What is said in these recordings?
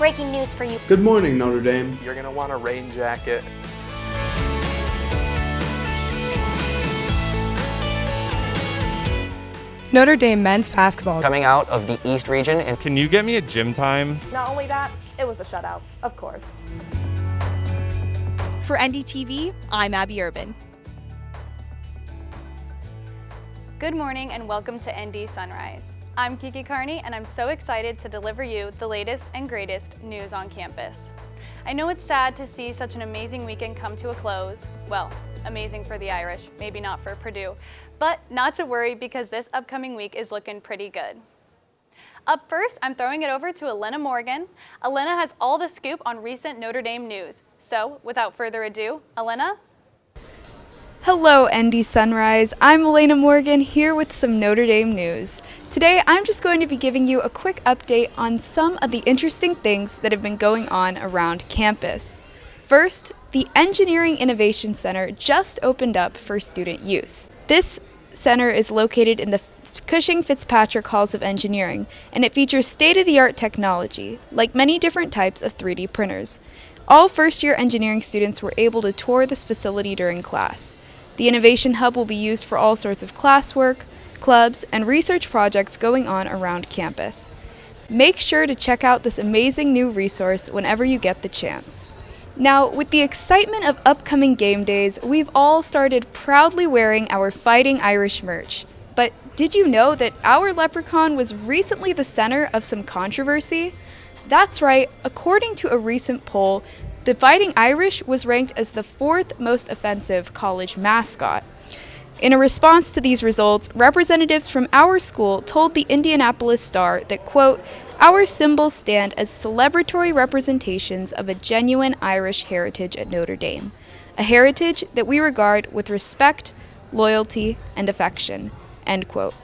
breaking news for you. Good morning, Notre Dame. You're going to want a rain jacket. Notre Dame men's basketball coming out of the East region. And can you get me a gym time? Not only that, it was a shutout, of course. For NDTV, I'm Abby Urban. Good morning and welcome to ND Sunrise. I'm Kiki Carney and I'm so excited to deliver you the latest and greatest news on campus. I know it's sad to see such an amazing weekend come to a close. Well, amazing for the Irish, maybe not for Purdue. But not to worry because this upcoming week is looking pretty good. Up first, I'm throwing it over to Elena Morgan. Elena has all the scoop on recent Notre Dame news. So, without further ado, Elena? Hello, ND Sunrise. I'm Elena Morgan here with some Notre Dame news. Today, I'm just going to be giving you a quick update on some of the interesting things that have been going on around campus. First, the Engineering Innovation Center just opened up for student use. This center is located in the Cushing-Fitzpatrick Halls of Engineering, and it features state-of-the-art technology, like many different types of 3D printers. All first-year engineering students were able to tour this facility during class. The Innovation Hub will be used for all sorts of classwork, clubs, and research projects going on around campus. Make sure to check out this amazing new resource whenever you get the chance. Now, with the excitement of upcoming game days, we've all started proudly wearing our Fighting Irish merch. But did you know that our leprechaun was recently the center of some controversy? That's right, according to a recent poll, the Fighting Irish was ranked as the 4th most offensive college mascot. In a response to these results, representatives from our school told the Indianapolis Star that, quote, "Our symbols stand as celebratory representations of a genuine Irish heritage at Notre Dame, a heritage that we regard with respect, loyalty, and affection," end quote.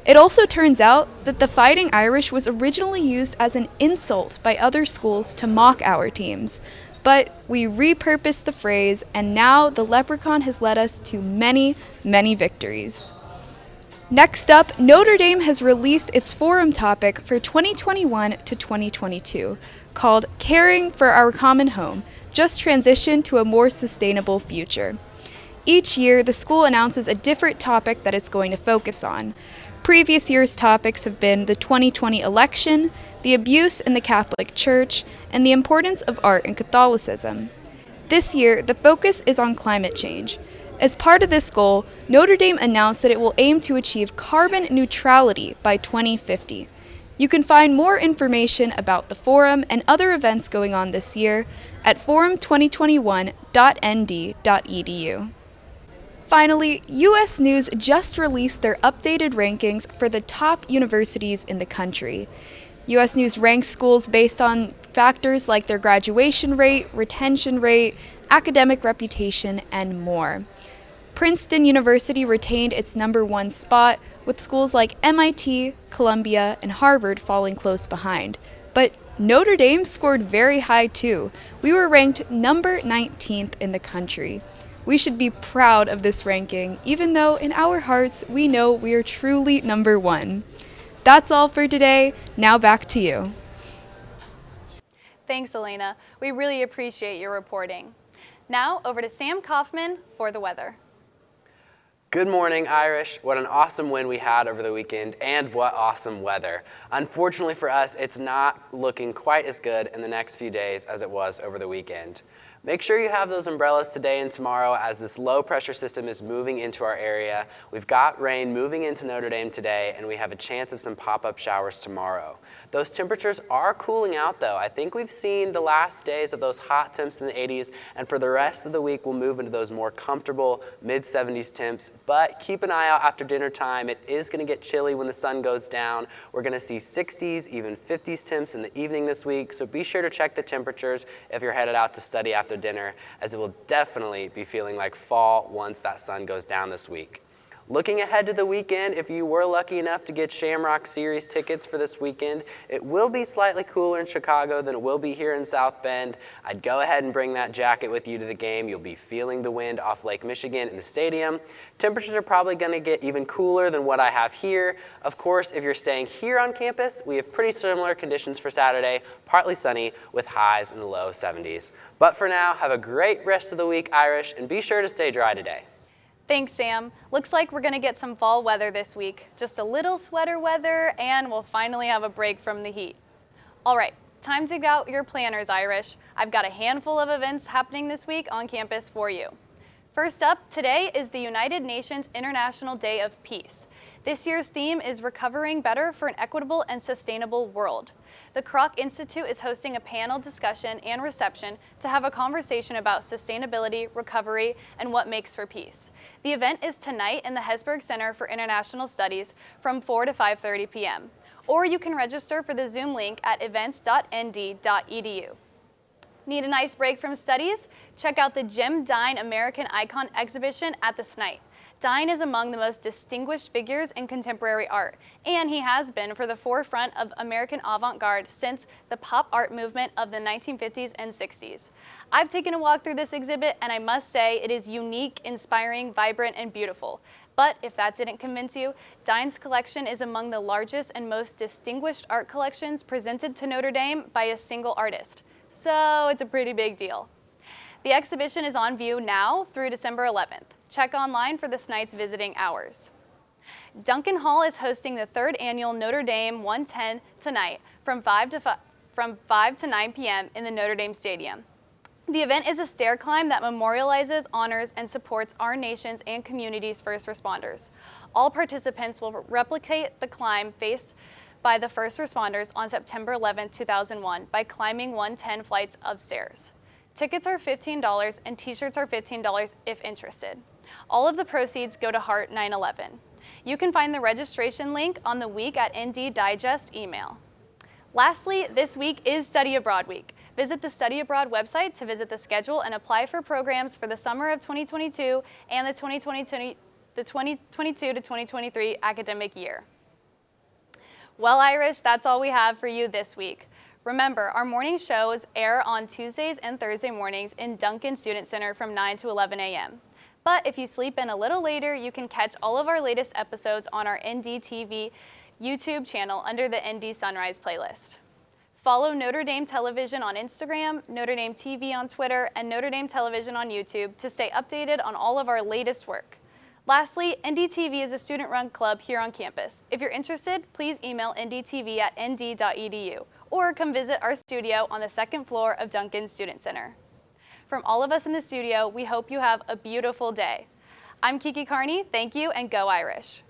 It also turns out that the Fighting Irish was originally used as an insult by other schools to mock our teams, but we repurposed the phrase, and now the leprechaun has led us to many, many victories. Next up, Notre Dame has released its forum topic for 2021 to 2022, called Caring for Our Common Home, Just Transition to a More Sustainable Future. Each year, the school announces a different topic that it's going to focus on. Previous year's topics have been the 2020 election, the abuse in the Catholic Church, and the importance of art and Catholicism. This year, the focus is on climate change. As part of this goal, Notre Dame announced that it will aim to achieve carbon neutrality by 2050. You can find more information about the forum and other events going on this year at forum2021.nd.edu. Finally, U.S. News just released their updated rankings for the top universities in the country. U.S. News ranks schools based on factors like their graduation rate, retention rate, academic reputation, and more. Princeton University retained its #1 spot, with schools like MIT, Columbia, and Harvard falling close behind. But Notre Dame scored very high too. We were ranked number 19th in the country. We should be proud of this ranking, even though in our hearts we know we are truly #1. That's all for today. Now back to you. Thanks, Elena. We really appreciate your reporting. Now over to Sam Coffman for the weather. Good morning, Irish. What an awesome win we had over the weekend, and what awesome weather. Unfortunately for us, it's not looking quite as good in the next few days as it was over the weekend. Make sure you have those umbrellas today and tomorrow as this low pressure system is moving into our area. We've got rain moving into Notre Dame today, and we have a chance of some pop-up showers tomorrow. Those temperatures are cooling out though. I think we've seen the last days of those hot temps in the 80s, and for the rest of the week we'll move into those more comfortable mid-70s temps. But keep an eye out after dinner time. It is going to get chilly when the sun goes down. We're going to see 60s, even 50s temps in the evening this week, so be sure to check the temperatures if you're headed out to study after dinner, as it will definitely be feeling like fall once that sun goes down this week. Looking ahead to the weekend, if you were lucky enough to get Shamrock Series tickets for this weekend, it will be slightly cooler in Chicago than it will be here in South Bend. I'd go ahead and bring that jacket with you to the game. You'll be feeling the wind off Lake Michigan in the stadium. Temperatures are probably going to get even cooler than what I have here. Of course, if you're staying here on campus, we have pretty similar conditions for Saturday, partly sunny with highs in the low 70s. But for now, have a great rest of the week, Irish, and be sure to stay dry today. Thanks, Sam. Looks like we're gonna get some fall weather this week. Just a little sweater weather, and we'll finally have a break from the heat. All right, time to get out your planners, Irish. I've got a handful of events happening this week on campus for you. First up, today is the United Nations International Day of Peace. This year's theme is Recovering Better for an Equitable and Sustainable World. The Kroc Institute is hosting a panel discussion and reception to have a conversation about sustainability, recovery, and what makes for peace. The event is tonight in the Hesburgh Center for International Studies from 4 to 5:30 p.m. Or you can register for the Zoom link at events.nd.edu. Need a nice break from studies? Check out the Jim Dine American Icon exhibition at the SNITE. Dine is among the most distinguished figures in contemporary art, and he has been for the forefront of American avant-garde since the pop art movement of the 1950s and 60s. I've taken a walk through this exhibit, and I must say it is unique, inspiring, vibrant, and beautiful. But if that didn't convince you, Dine's collection is among the largest and most distinguished art collections presented to Notre Dame by a single artist. So it's a pretty big deal. The exhibition is on view now through December 11th. Check online for the SNITE's visiting hours. Duncan Hall is hosting the 3rd annual Notre Dame 110 tonight from 5 to 9 p.m. in the Notre Dame Stadium. The event is a stair climb that memorializes, honors, and supports our nation's and community's first responders. All participants will replicate the climb faced by the first responders on September 11, 2001 by climbing 110 flights of stairs. Tickets are $15 and t-shirts are $15 if interested. All of the proceeds go to Heart 9/11. You can find the registration link on the Week at ND Digest email. Lastly, this week is Study Abroad Week. Visit the Study Abroad website to visit the schedule and apply for programs for the summer of 2022 and the 2022 to 2023 academic year. Well, Irish, that's all we have for you this week. Remember, our morning shows air on Tuesdays and Thursday mornings in Duncan Student Center from 9 to 11 a.m. But if you sleep in a little later, you can catch all of our latest episodes on our NDTV YouTube channel under the ND Sunrise playlist. Follow Notre Dame Television on Instagram, Notre Dame TV on Twitter, and Notre Dame Television on YouTube to stay updated on all of our latest work. Lastly, NDTV is a student-run club here on campus. If you're interested, please email ndtv@nd.edu or come visit our studio on the 2nd floor of Duncan Student Center. From all of us in the studio, we hope you have a beautiful day. I'm Kiki Carney, thank you, and go Irish.